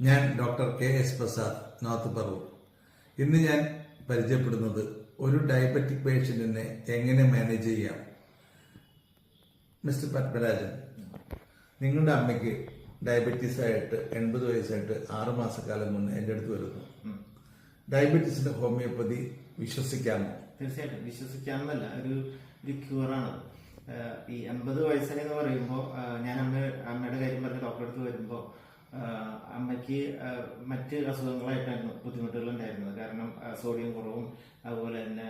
ഞാൻ doctor KS Prasad north Paravur. ഇന്ന് ഞാൻ പരിചയപ്പെടുന്നത് ഒരു ഡയബറ്റിക് പേഷ്യന്റിനെ എങ്ങനെ മാനേജ് ചെയ്യാം. മിസ്റ്റർ പത്മരാജൻ, നിങ്ങളുടെ അമ്മയ്ക്ക് ഡയബറ്റീസ് ആയിട്ട് 80 വയസ്സായിട്ട് 6 മാസക്കാലം മുന്നേ എൻ്റെ അടുത്ത് വരുന്നു. ഡയബറ്റീസിന്റെ ഹോമിയോപ്പതി വിശ്വസിക്കാമോ? തീർച്ചയായിട്ടും വിശ്വസിക്കാമെന്നല്ല, ഒരു ക്യൂറാണ്. ഈ 80 വയസ്സെന്ന് പറയുമ്പോൾ ഞാൻ അമ്മയുടെ കാര്യം പറഞ്ഞ് ഡോക്ടറെ അടുത്ത് വരുമ്പോൾ അമ്മയ്ക്ക് മറ്റ് അസുഖങ്ങളായിട്ടായിരുന്നു ബുദ്ധിമുട്ടുകളുണ്ടായിരുന്നത്. കാരണം സോഡിയം കുറവും അതുപോലെ തന്നെ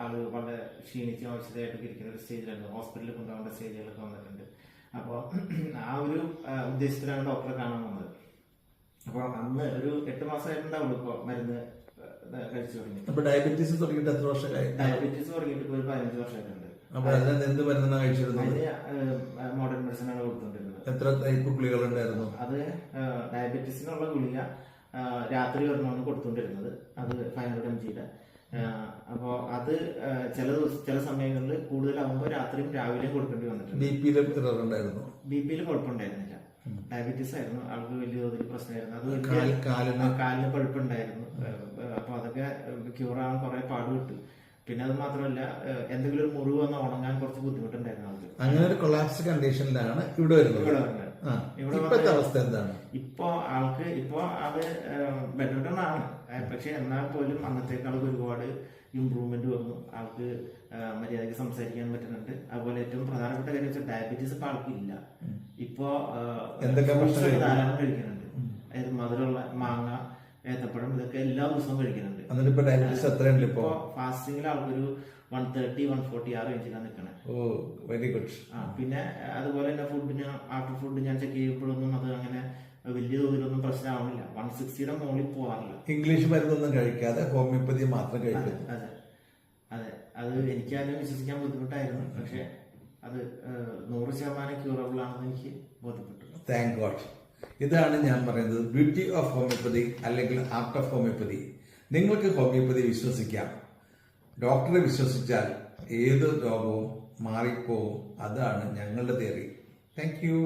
ആള് വളരെ ക്ഷീണിച്ച് അവശതയായിട്ടൊക്കെ ഇരിക്കുന്ന ഒരു സ്റ്റേജിലായിരുന്നു. ഹോസ്പിറ്റലിൽ കൊണ്ടുപോകേണ്ട സ്റ്റേജുകളൊക്കെ വന്നിട്ടുണ്ട്. അപ്പോൾ ആ ഒരു ഉദ്ദേശത്തിലാണ് ഡോക്ടറെ കാണാൻ വന്നത്. അപ്പോൾ അന്ന് ഒരു 8 മാസമായിട്ടുണ്ടാവുള്ളൂ ഇപ്പോൾ മരുന്ന് കഴിച്ചു തുടങ്ങി. ഡയബറ്റീസ് തുടങ്ങിയിട്ട് എത്ര വർഷമായി? ഡയബറ്റീസ് തുടങ്ങിയിട്ട് ഇപ്പോൾ ഒരു 15 വർഷമായിട്ടുണ്ട്. എന്ത് മരുന്നാണ് കഴിച്ചിരുന്നത്? മോഡേൺ മെഡിസിൻ ആണ് കൊടുത്തോണ്ടിരുന്നത്. എത്ര ടൈപ്പ് ഗുളികളുണ്ടായിരുന്നു? അത് ഡയബറ്റീസിനുള്ള ഗുളിക രാത്രി ഒരെണ്ണമാണ് കൊടുത്തോണ്ടിരുന്നത്. അത് 500 mg. അപ്പോ അത് ചില സമയങ്ങളിൽ കൂടുതലാവുമ്പോൾ രാത്രിയും രാവിലെയും കൊടുക്കേണ്ടി വന്നിട്ടുണ്ട്. ബിപിയിലും കുഴപ്പമുണ്ടായിരുന്നില്ല. ഡയബറ്റീസ് ആയിരുന്നു ആൾക്ക് വലിയ തോതിൽ പ്രശ്നമായിരുന്നു. അത് കാലിന് പഴുപ്പുണ്ടായിരുന്നു. അപ്പൊ അതൊക്കെ ക്യൂറാവാൻ കുറെ പാടുപെട്ടു. പിന്നെ അത് മാത്രമല്ല, എന്തെങ്കിലും ഒരു മുറിവ് വന്ന് ഉണങ്ങാൻ കുറച്ച് ബുദ്ധിമുട്ടുണ്ടായിരുന്നു ആൾക്ക്. അങ്ങനെ ഒരു കൊളാപ്സ് കണ്ടീഷനിലാണ് ഇവിടെ വരുന്നത്. ഇപ്പോഴത്തെ അവസ്ഥ എന്താണ്? ഇപ്പോ ആള് ബെറ്റർ ആണ്. പക്ഷെ എന്നാൽ പോലും അന്നത്തേക്കാൾക്ക് ഒരുപാട് ഇമ്പ്രൂവ്മെന്റ് വന്നു. ആൾക്ക് മര്യാദയ്ക്ക് സംസാരിക്കാൻ പറ്റുന്നുണ്ട്. അതുപോലെ ഏറ്റവും പ്രധാനപ്പെട്ട കാര്യം വെച്ചാൽ ഡയബറ്റീസ് ഇപ്പൊ ആൾക്കില്ല. ഇപ്പോ ധാരാളം കഴിക്കുന്നുണ്ട്. അതായത് മധുരമുള്ള മാങ്ങ, ഏത്തപ്പഴം, ഇതൊക്കെ എല്ലാ ദിവസവും കഴിക്കുന്നുണ്ട്. ഇപ്പോ ഫാസ്റ്റിംഗിൽ ആൾക്കൊരു 130-140 ആ റേഞ്ചിലാണ് നിൽക്കണേ. Very good. പിന്നെ അതുപോലെ തന്നെ ആഫ്റ്റർ ഫുഡ് ഞാൻ ചെക്ക് ചെയ്യുമ്പോഴൊന്നും അത് അങ്ങനെ വലിയ തോതിലൊന്നും പ്രശ്നമാവുന്നില്ല. 160യുടെ മുകളിൽ പോകാറില്ല. ഇംഗ്ലീഷ് മരുന്നൊന്നും കഴിക്കാതെ ഹോമിയോപ്പതി മാത്രം കഴിക്കുന്നു. അതെ, അത് എനിക്കാദ്യം വിശ്വസിക്കാൻ ബുദ്ധിമുട്ടായിരുന്നു. പക്ഷെ അത് 100% ക്യൂറബിൾ ആണെന്ന് എനിക്ക് ബോധ്യപ്പെട്ടു. Thank God. ഇതാണ് ഞാൻ പറയുന്നത്, ബ്യൂട്ടി ഓഫ് ഹോമിയോപ്പതി അല്ലെങ്കിൽ ആർട്ട് ഓഫ് ഹോമിയോപ്പതി. നിങ്ങൾക്ക് ഹോമിയോപ്പതി വിശ്വസിക്കാം. ഡോക്ടറെ വിശ്വസിച്ചാൽ ഏത് രോഗവും മാറിപ്പോവും. അതാണ് ഞങ്ങളുടെ തിയറി. Thank you.